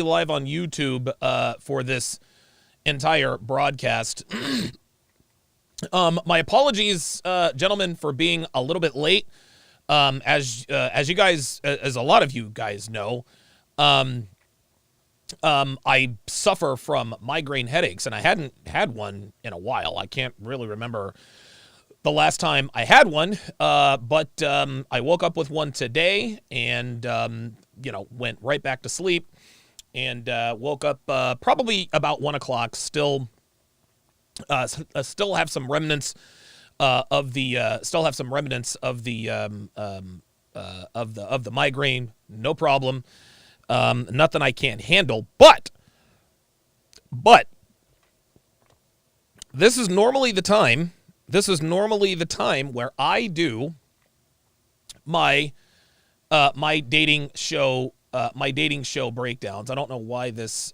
live on YouTube for this entire broadcast. My apologies, gentlemen, for being a little bit late. As you guys, as a lot of you guys know, I suffer from migraine headaches, and I hadn't had one in a while. I can't really remember the last time I had one, but I woke up with one today and, went right back to sleep and woke up probably about 1 o'clock. Still have some remnants of the migraine. No problem. Nothing I can't handle, but this is normally the time where I do my dating show breakdowns. I don't know why this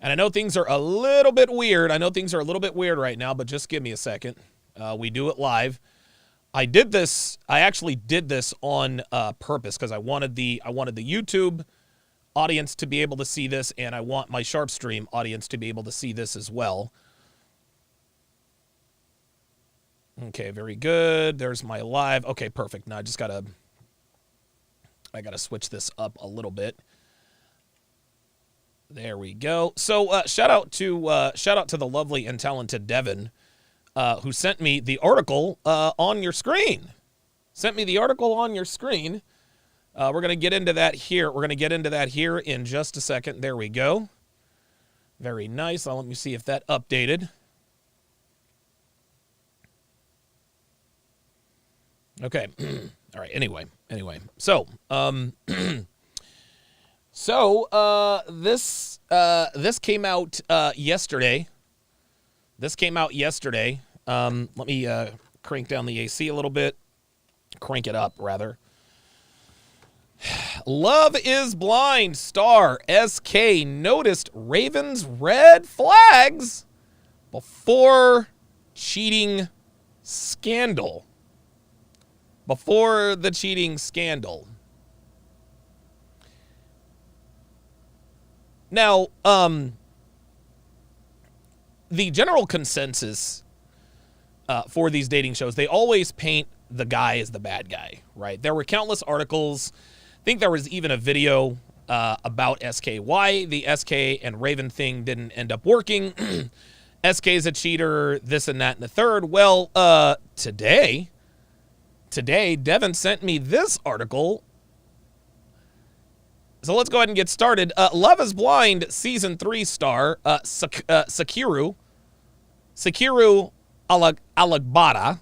and I know things are a little bit weird. Right now, but just give me a second. We do it live. I actually did this on purpose because I wanted the YouTube audience to be able to see this, and I want my Sharpe stream audience to be able to see this as well. Okay, very good. There's my live. Okay, perfect. Now I gotta switch this up a little bit. There we go. So shout out to the lovely and talented Devin, who sent me the article on your screen. We're going to get into that here. In just a second. There we go. Very nice. Now let me see if that updated. Okay. All right. Anyway. So, this came out yesterday. Let me crank down the AC a little bit. Crank it up, rather. Love is Blind star SK noticed Raven's red flags before cheating scandal. Before the cheating scandal. Now, the general consensus for these dating shows, they always paint the guy as the bad guy, right? There were countless articles. I think there was even a video about SK, why the SK and Raven thing didn't end up working. SK's a cheater, this and that and the third. Well, today, Devin sent me this article. So let's go ahead and get started. Love is Blind Season 3 star Sakiru Alagbada,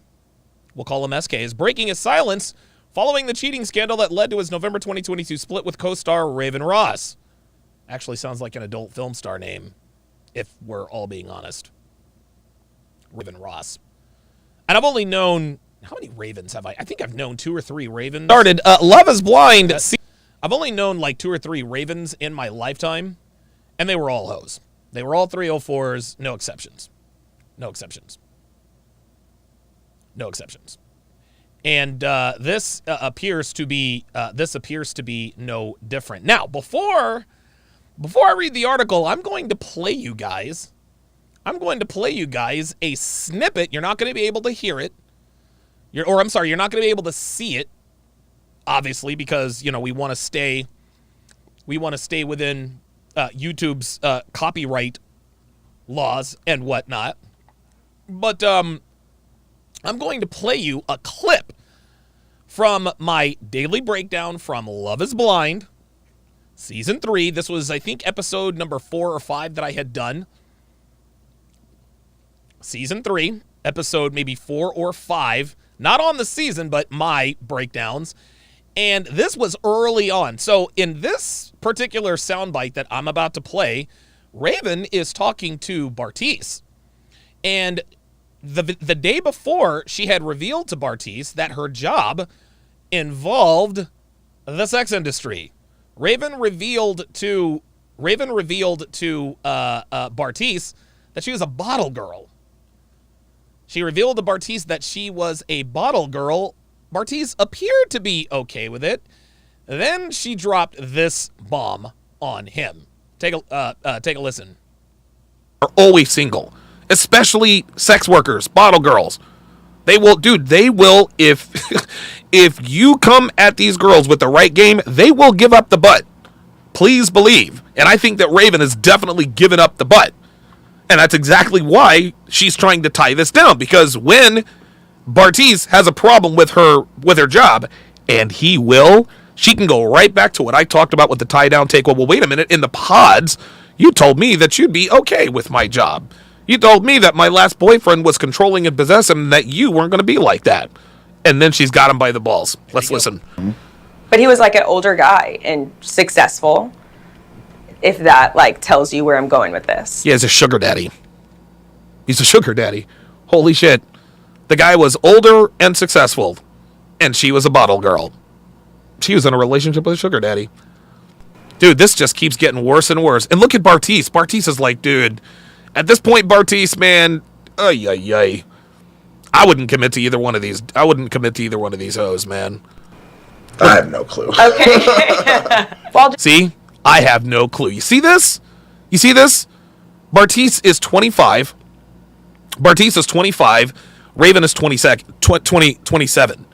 we'll call him SK, is breaking his silence following the cheating scandal that led to his November 2022 split with co-star Raven Ross. Actually sounds like an adult film star name, if we're all being honest. Raven Ross. And I've only known, how many Ravens have I? I think I've known 2 or 3 Ravens. Started Love is Blind. I've only known like 2 or 3 Ravens in my lifetime, and they were all hoes. They were all 304s, no exceptions. And this appears to be no different. Now, before I read the article, I'm going to play you guys a snippet. You're not going to be able to hear it. You're not going to be able to see it, obviously, because we want to stay within YouTube's copyright laws and whatnot. But I'm going to play you a clip from my daily breakdown from Love is Blind Season 3. This was, I think, episode number 4 or 5 that I had done. Season 3, episode maybe 4 or 5. Not on the season, but my breakdowns. And this was early on. So in this particular soundbite that I'm about to play, Raven is talking to Bartise. And the day before, she had revealed to Bartise that her job involved the sex industry. Raven revealed to Bartise that she was a bottle girl. She revealed to Bartise that she was a bottle girl. Bartise appeared to be okay with it. Then she dropped this bomb on him. Take a listen. Are always single, especially sex workers, bottle girls. They will, dude. They will if if you come at these girls with the right game, they will give up the butt. Please believe. And I think that Raven has definitely given up the butt. And that's exactly why she's trying to tie this down. Because when Bartise has a problem with her job, and he will, she can go right back to what I talked about with the tie down take. Well, wait a minute. In the pods, you told me that you'd be okay with my job. You told me that my last boyfriend was controlling and possessive and that you weren't going to be like that. And then she's got him by the balls. Let's listen. But he was like an older guy and successful, if that like tells you where I'm going with this. Yeah, he's a sugar daddy. He's a sugar daddy. Holy shit. The guy was older and successful, and she was a bottle girl. She was in a relationship with a sugar daddy. Dude, this just keeps getting worse and worse. And look at Bartise. Bartise is like, dude, at this point, Bartise, man, ay. I wouldn't commit to either one of these. I wouldn't commit to either one of these hoes, man. I have no clue. Okay. Well, see? I have no clue. You see this? You see this? Bartise is 25. Bartise is 25. Raven is 27.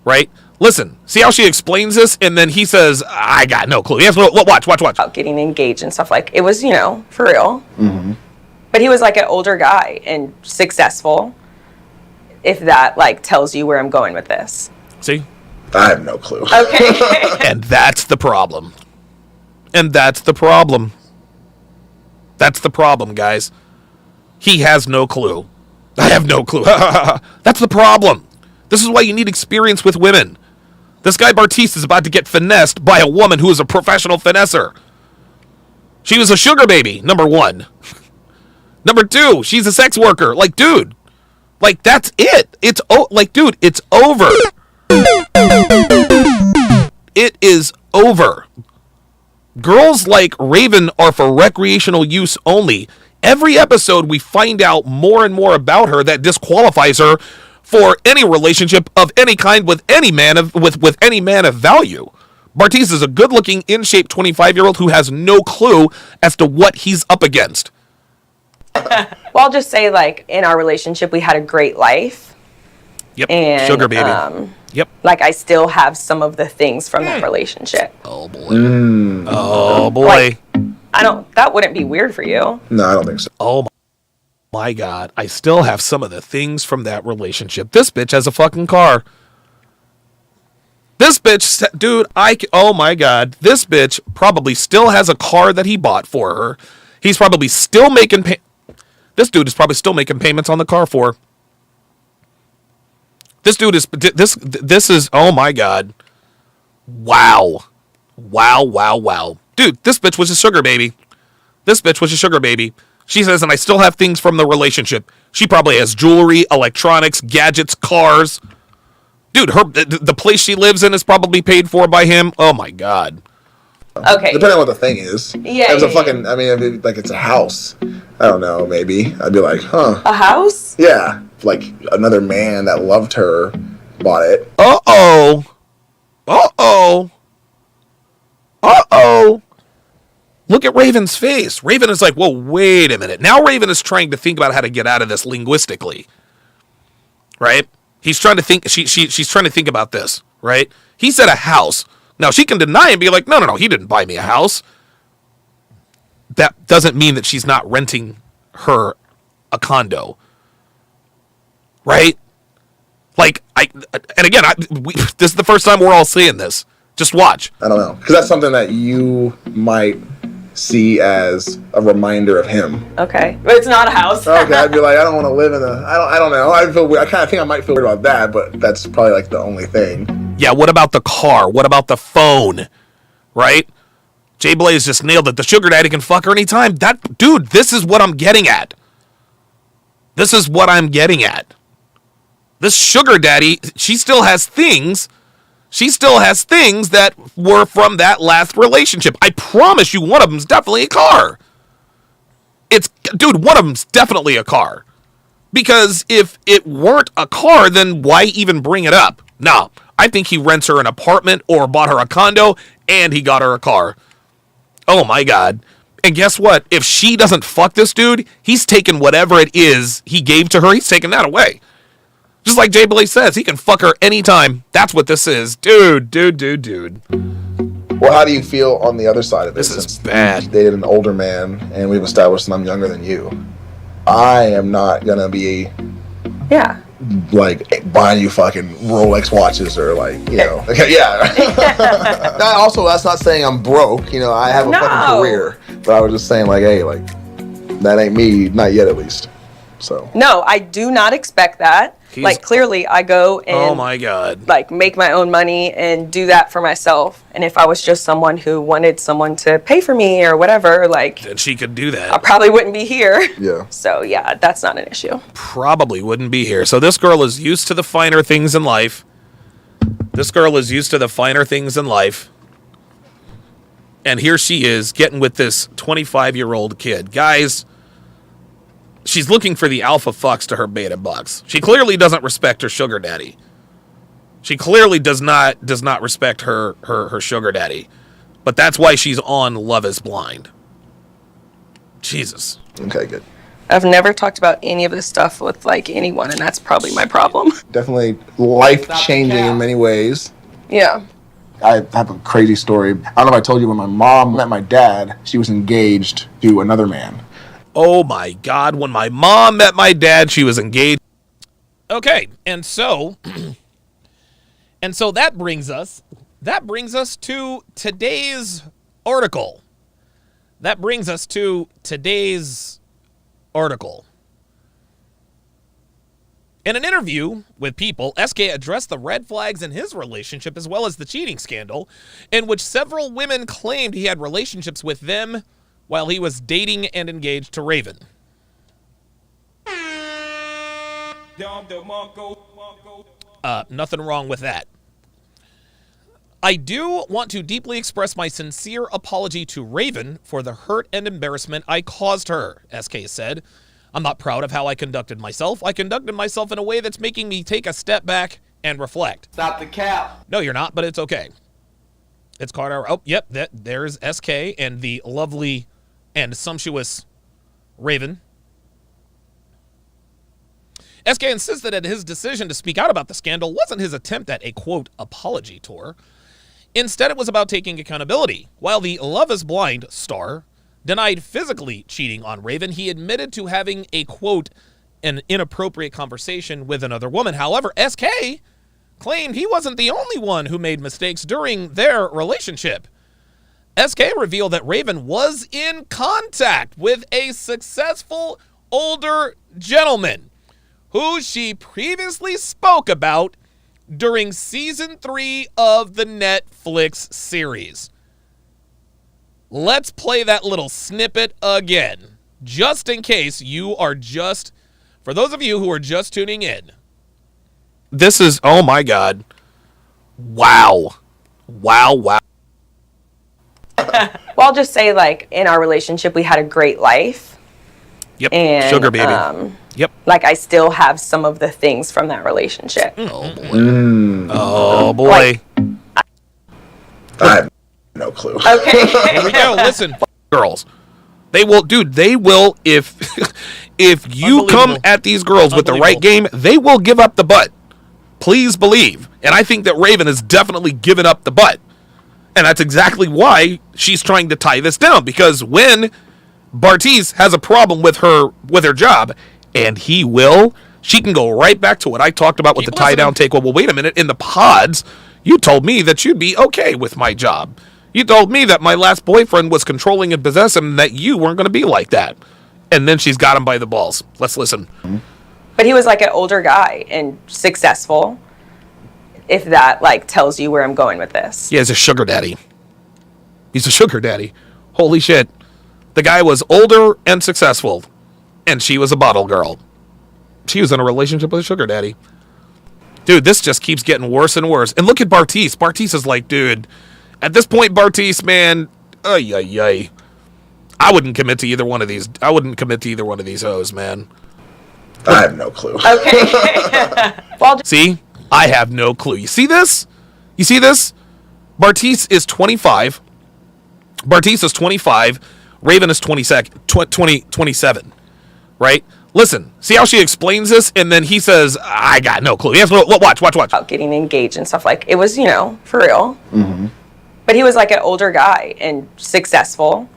Right? Listen. See how she explains this? And then he says, I got no clue. He has no, watch. About getting engaged and stuff, like, it was, for real. Mm-hmm. But he was like an older guy and successful, if that like tells you where I'm going with this. See? I have no clue. Okay. And that's the problem. That's the problem, guys. He has no clue. I have no clue. That's the problem. This is why you need experience with women. This guy Bartise is about to get finessed by a woman who is a professional finesser. She was a sugar baby, number one. Number two, she's a sex worker. Like, dude. Like, that's it. It's over. It is over. Girls like Raven are for recreational use only. Every episode we find out more and more about her that disqualifies her for any relationship of any kind with any man of value. Bartise is a good-looking, in-shape 25-year-old who has no clue as to what he's up against. Well, I'll just say, like, in our relationship, we had a great life. Yep. And, sugar baby. Yep. Like, I still have some of the things from that relationship. Oh, boy. Oh, boy. Like, that wouldn't be weird for you. No, I don't think so. Oh, my God. I still have some of the things from that relationship. This bitch has a fucking car. This bitch, dude, oh, my God. This bitch probably still has a car that he bought for her. He's probably still making this dude is probably still making payments on the car for her. This dude is, this is, oh my God. Wow. Dude, this bitch was a sugar baby. She says, and I still have things from the relationship. She probably has jewelry, electronics, gadgets, cars. Dude, the place she lives in is probably paid for by him. Oh my God. Okay. Depending on what the thing is. Yeah. If it's like it's a house. I don't know, maybe. I'd be like, huh. A house? Yeah. Like another man that loved her bought it. Uh-oh. Look at Raven's face. Raven is like, whoa, wait a minute. Now Raven is trying to think about how to get out of this linguistically. Right? He's trying to think, she's trying to think about this, right? He said a house. Now, she can deny and be like, no, he didn't buy me a house. That doesn't mean that she's not renting her a condo. Right? Like, this is the first time we're all seeing this. Just watch. I don't know. Because that's something that you might see as a reminder of him. Okay. But it's not a house. Okay, I'd be like, I don't want to live in I don't know. I feel weird. I kind of think I might feel weird about that, but that's probably like the only thing. Yeah, what about the car? What about the phone? Right? Jay Blaze just nailed it. The sugar daddy can fuck her anytime. Dude, this is what I'm getting at. This sugar daddy, she still has things that were from that last relationship. I promise you one of them's definitely a car. One of them's definitely a car. Because if it weren't a car, then why even bring it up? No, I think he rents her an apartment or bought her a condo and he got her a car. Oh my God. And guess what? If she doesn't fuck this dude, he's taking whatever it is he gave to her, he's taking that away. Just like Jay Blaze says, he can fuck her anytime. That's what this is. Dude. Well, how do you feel on the other side of it? This is bad. You dated an older man, and we've established that I'm younger than you. I am not gonna be, like, buying you fucking Rolex watches or, like, you know. Yeah. Also, that's not saying I'm broke. You know, I have a fucking career. But I was just saying, like, hey, like, that ain't me, not yet at least. So. No, I do not expect that. Like, clearly, I go and, oh my God, like, make my own money and do that for myself. And if I was just someone who wanted someone to pay for me or whatever, like, then she could do that. I probably wouldn't be here. Yeah. So, yeah, that's not an issue. Probably wouldn't be here. So this girl is used to the finer things in life. And here she is getting with this 25-year-old kid. Guys, she's looking for the alpha fucks to her beta bucks. She clearly doesn't respect her sugar daddy. She clearly does not respect her sugar daddy. But that's why she's on Love is Blind. Jesus. Okay, good. I've never talked about any of this stuff with, like, anyone, and that's probably my problem. Definitely life-changing in many ways. Yeah. I have a crazy story. I don't know if I told you, when my mom met my dad, she was engaged to another man. Oh my God, when my mom met my dad, she was engaged. Okay, and so that brings us to today's article. In an interview with People, SK addressed the red flags in his relationship as well as the cheating scandal, in which several women claimed he had relationships with them while he was dating and engaged to Raven. Nothing wrong with that. I do want to deeply express my sincere apology to Raven for the hurt and embarrassment I caused her, SK said. I'm not proud of how I conducted myself. I conducted myself in a way that's making me take a step back and reflect. Stop the cap. No, you're not, but it's okay. It's Carter. Oh, yep, there's SK and the lovely and sumptuous Raven. SK insisted that his decision to speak out about the scandal wasn't his attempt at a, quote, apology tour. Instead, it was about taking accountability. While the Love is Blind star denied physically cheating on Raven, he admitted to having a, quote, an inappropriate conversation with another woman. However, SK claimed he wasn't the only one who made mistakes during their relationship. SK revealed that Raven was in contact with a successful older gentleman who she previously spoke about during season 3 of the Netflix series. Let's play that little snippet again, just in case you are for those of you who are just tuning in. This is, oh my God. Wow. Well, I'll just say, like, in our relationship, we had a great life. Yep. And, sugar baby. Yep. Like, I still have some of the things from that relationship. Oh boy. Oh boy. Like, I have no clue. Okay. Here we go. Listen, girls. They will, dude, they will, if you come at these girls with the right game, they will give up the butt. Please believe. And I think that Raven has definitely given up the butt. And that's exactly why she's trying to tie this down. Because when Bartiz has a problem with her job, and he will, she can go right back to what I talked about with the tie down take. Well, wait a minute. In the pods, you told me that you'd be okay with my job. You told me that my last boyfriend was controlling and possessive and that you weren't going to be like that. And then she's got him by the balls. Let's listen. But he was, like, an older guy and successful, if that, like, tells you where I'm going with this. He has a sugar daddy. He's a sugar daddy. Holy shit. The guy was older and successful, and she was a bottle girl. She was in a relationship with a sugar daddy. Dude, this just keeps getting worse and worse. And look at Bartiz. Bartiz is like, dude, at this point, Bartiz, man, ay. I wouldn't commit to either one of these. I wouldn't commit to either one of these hoes, man. I have no clue. Okay. Well, See? I have no clue. You see this? Bartiz is 25. Bartise is 25. Raven is 27, right? Listen, see how she explains this? And then he says, I got no clue. He has no, watch. About getting engaged and stuff. Like, it was, for real. Mm-hmm. But he was like an older guy and successful,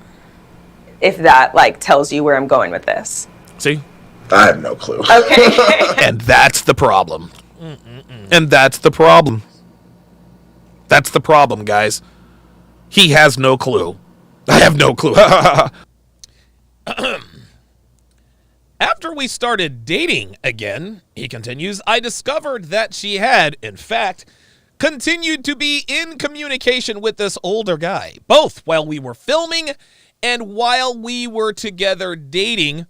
if that, like, tells you where I'm going with this. See? I have no clue. Okay. And that's the problem. And that's the problem. That's the problem, guys. He has no clue. I have no clue. After we started dating again, he continues, I discovered that she had, in fact, continued to be in communication with this older guy, both while we were filming and while we were together dating,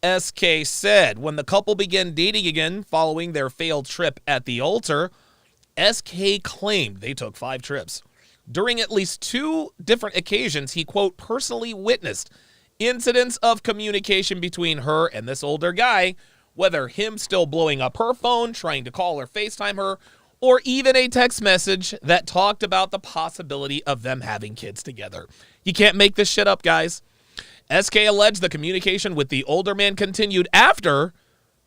SK said. When the couple began dating again following their failed trip at the altar, SK claimed they took 5 trips. During at least 2 different occasions, he, quote, personally witnessed incidents of communication between her and this older guy, whether him still blowing up her phone, trying to call or FaceTime her, or even a text message that talked about the possibility of them having kids together. You can't make this shit up, guys. SK alleged the communication with the older man continued after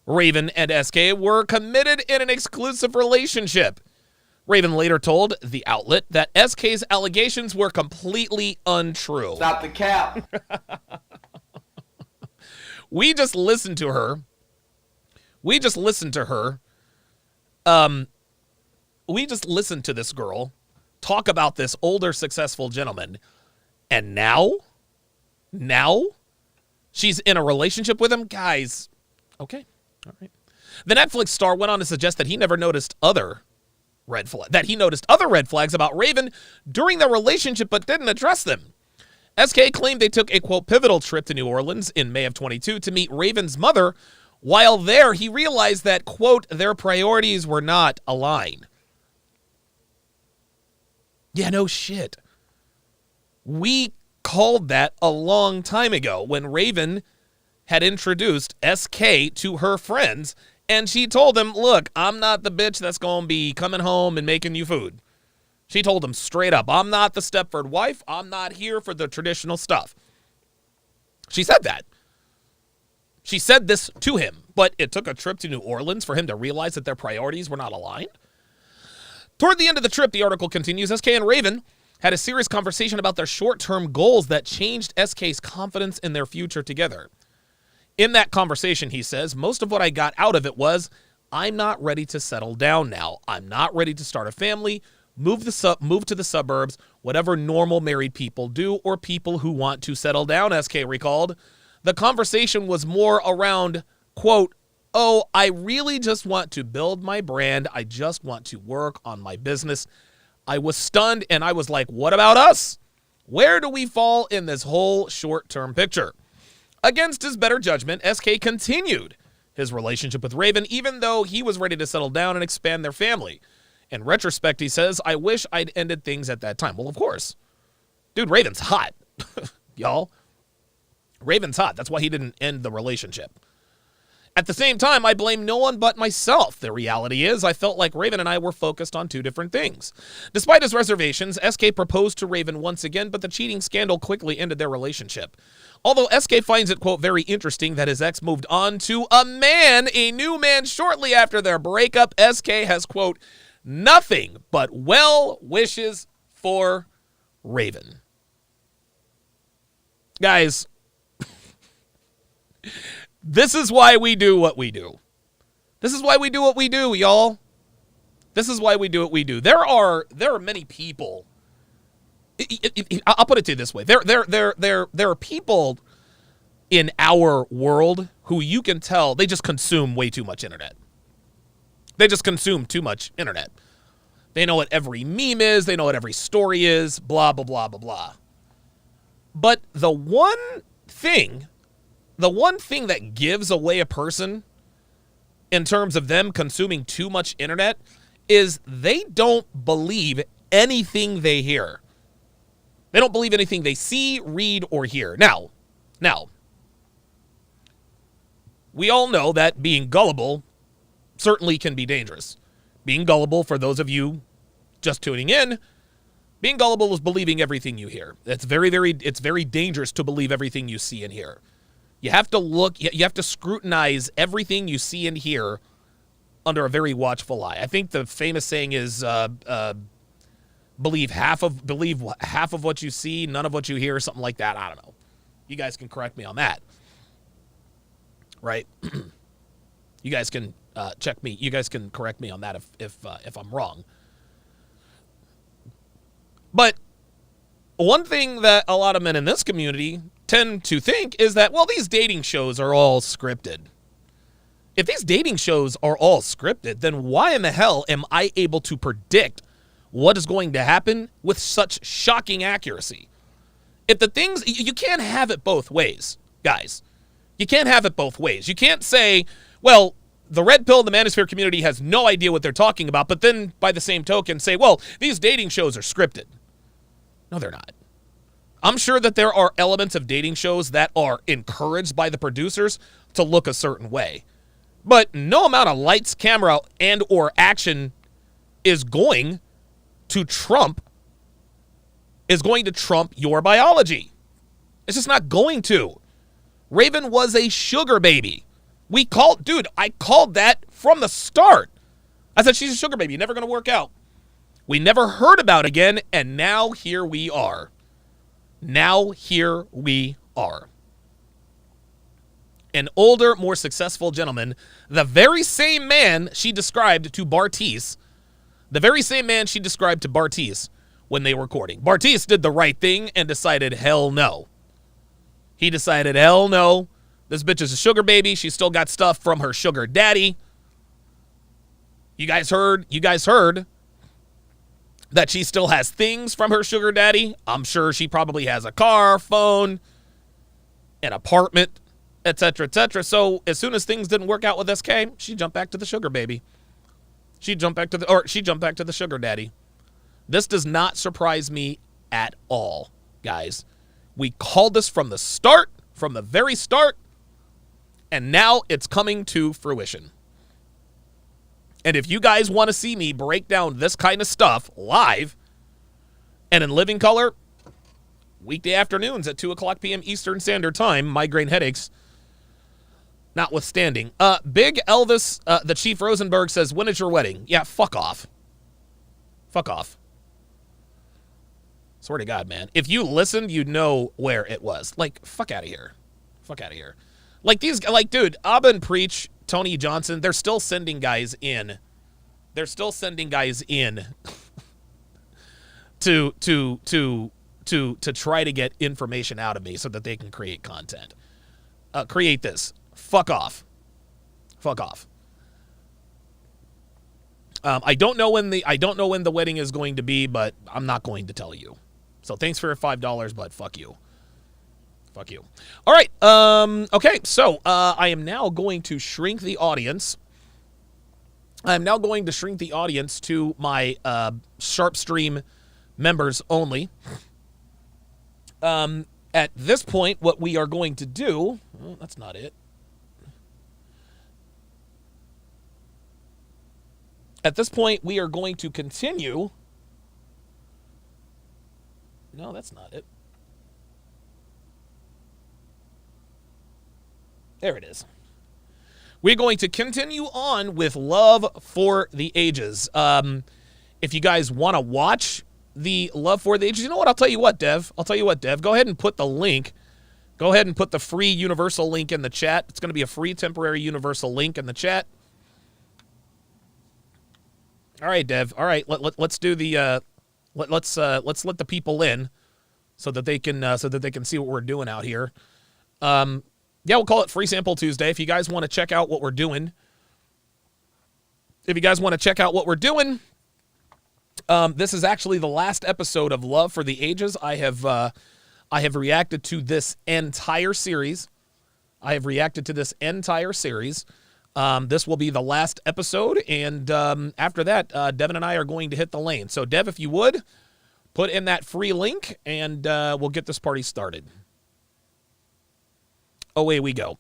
Raven and SK were committed in an exclusive relationship. Raven later told the outlet that SK's allegations were completely untrue. Stop the cap. We just listened to her. We just listened to this girl talk about this older, successful gentleman. And now she's in a relationship with him. Guys, okay, all right. The Netflix star went on to suggest that he noticed other red flags about Raven during their relationship, but didn't address them. SK claimed they took a, quote, pivotal trip to New Orleans in May of 22 to meet Raven's mother. While there, he realized that, quote, their priorities were not aligned. Yeah, no shit. We called that a long time ago when Raven had introduced SK to her friends, and she told them, look, I'm not the bitch that's going to be coming home and making you food. She told him straight up, I'm not the Stepford wife. I'm not here for the traditional stuff. She said that. She said this to him, but it took a trip to New Orleans for him to realize that their priorities were not aligned. Toward the end of the trip, the article continues, SK and Raven had a serious conversation about their short-term goals that changed SK's confidence in their future together. In that conversation, he says, most of what I got out of it was, I'm not ready to settle down now. I'm not ready to start a family, move to the suburbs, whatever normal married people do, or people who want to settle down, SK recalled. The conversation was more around, quote, oh, I really just want to build my brand. I just want to work on my business. I was stunned, and I was like, what about us? Where do we fall in this whole short-term picture? Against his better judgment, SK continued his relationship with Raven, even though he was ready to settle down and expand their family. In retrospect, he says, I wish I'd ended things at that time. Well, of course. Dude, Raven's hot. Y'all. Raven's hot. That's why he didn't end the relationship. At the same time, I blame no one but myself. The reality is, I felt like Raven and I were focused on 2 different things. Despite his reservations, SK proposed to Raven once again, but the cheating scandal quickly ended their relationship. Although SK finds it, quote, very interesting that his ex moved on to a new man shortly after their breakup, SK has, quote, nothing but well wishes for Raven. Guys, this is why we do what we do. This is why we do what we do, y'all. This is why we do what we do. There are many people. I'll put it to you this way. There are people in our world who you can tell they just consume way too much internet. They just consume too much internet. They know what every meme is. They know what every story is. Blah, blah, blah, blah, blah. But the one thing that gives away a person in terms of them consuming too much internet is they don't believe anything they hear. They don't believe anything they see, read, or hear. Now, we all know that being gullible certainly can be dangerous. Being gullible, for those of you just tuning in, Being gullible is believing everything you hear. It's very dangerous to believe everything you see and hear. You have to look, you have to scrutinize everything you see and hear under a very watchful eye. I think the famous saying is, believe half of what you see, none of what you hear, something like that. I don't know. You guys can correct me on that. Right? You guys can check me. You guys can correct me on that if I'm wrong. But one thing that a lot of men in this community tend to think is that, well, these dating shows are all scripted. If these dating shows are all scripted, then why in the hell am I able to predict what is going to happen with such shocking accuracy? If the things, you can't have it both ways, guys. You can't have it both ways. You can't say, well, the red pill, the manosphere community has no idea what they're talking about, but then by the same token say, well, these dating shows are scripted. No, they're not. I'm sure that there are elements of dating shows that are encouraged by the producers to look a certain way. But no amount of lights, camera, and or action is going to trump your biology. It's just not going to. Raven was a sugar baby. I called that from the start. I said, she's a sugar baby, never going to work out. We never heard about it again, and now here we are. Now here we are. An older, more successful gentleman, the very same man she described to Bartiz, when they were courting. Bartiz did the right thing and decided, hell no. He decided, hell no. This bitch is a sugar baby. She still got stuff from her sugar daddy. You guys heard that she still has things from her sugar daddy. I'm sure she probably has a car, phone, an apartment, etc., etc. So as soon as things didn't work out with SK, she jumped back to the sugar baby. She jumped back to the sugar daddy. This does not surprise me at all, guys. We called this from the very start, and now it's coming to fruition. And if you guys want to see me break down this kind of stuff live and in living color, weekday afternoons at 2 o'clock p.m. Eastern Standard Time, migraine headaches notwithstanding. Big Elvis, the Chief Rosenberg says, when is your wedding? Yeah, fuck off. Fuck off. Swear to God, man. If you listened, you'd know where it was. Like, fuck out of here. Fuck out of here. Like, dude, Abba and Preach, Tony Johnson, they're still sending guys in. They're still sending guys in to try to get information out of me so that they can create content. Create this. Fuck off. Fuck off. I don't know when the wedding is going to be, but I'm not going to tell you. So thanks for your $5, but fuck you. Fuck you. All right. Okay. So I am now going to shrink the audience. I'm now going to shrink the audience to my Sharpe Stream members only. At this point, what we are going to do... Oh, that's not it. At this point, we are going to continue... No, that's not it. There it is. We're going to continue on with Love for the Ages. If you guys want to watch the Love for the Ages, you know what? I'll tell you what, Dev. Go ahead and put the link. Go ahead and put the free universal link in the chat. It's going to be a free temporary universal link in the chat. All right, Dev. All right, let's do the let's let the people in so that they can see what we're doing out here. Yeah, we'll call it Free Sample Tuesday. If you guys want to check out what we're doing, this is actually the last episode of Love for the Ages. I have reacted to this entire series. This will be the last episode, and after that, Devin and I are going to hit the lane. So, Dev, if you would, put in that free link, and we'll get this party started. Away we go.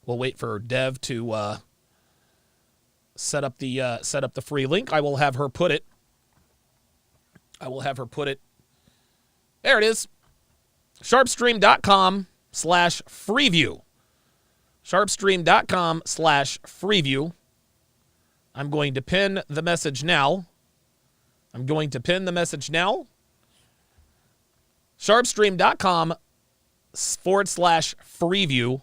We'll wait for Dev to set up the free link. I will have her put it. There it is. Sharpestream.com/freeview. Sharpestream.com/freeview. I'm going to pin the message now. Sharpestream.com/freeview.